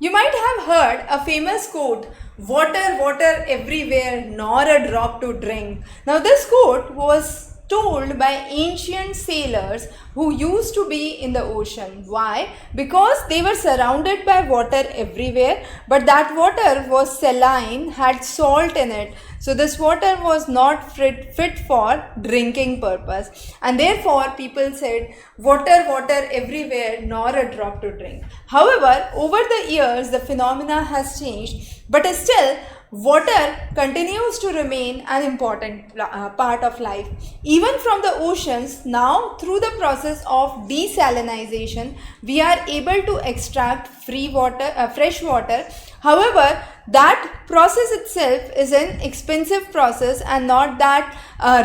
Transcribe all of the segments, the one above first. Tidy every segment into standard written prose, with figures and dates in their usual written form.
You might have heard a famous quote, water, water everywhere, nor a drop to drink. Now this quote was told by ancient sailors who used to be in the ocean. Why? Because they were surrounded by water everywhere, but that water was saline, had salt in it. So this water was not fit for drinking purpose, and therefore people said water, water everywhere, nor a drop to drink. However, over the years the phenomena has changed, but still water continues to remain an important part of life. Even from the oceans, now through the process of desalinization, we are able to extract fresh water. However, that process itself is an expensive process and not that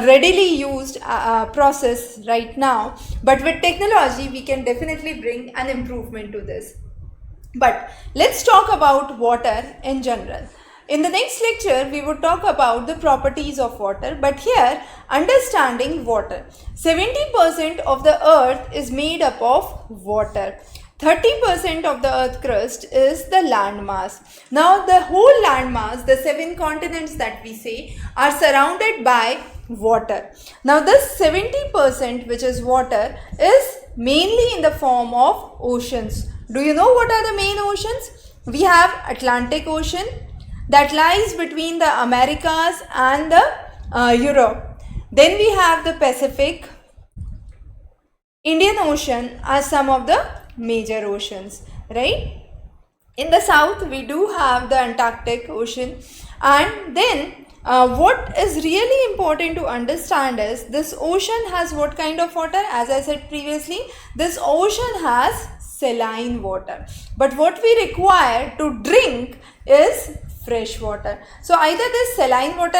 readily used process right now. But with technology, we can definitely bring an improvement to this. But let's talk about water in general. In the next lecture, we would talk about the properties of water, but here, understanding water. 70% of the earth is made up of water. 30% of the earth crust is the land mass. Now, the whole land mass, the 7 continents that we say, are surrounded by water. Now, this 70% which is water is mainly in the form of oceans. Do you know what are the main oceans? We have Atlantic Ocean, that lies between the Americas and the Europe. Then we have the Pacific, Indian Ocean are some of the major oceans, right? In the south, we do have the Antarctic Ocean. And then what is really important to understand is this ocean has what kind of water? As I said previously, this ocean has saline water. But what we require to drink is fresh water. So either this saline water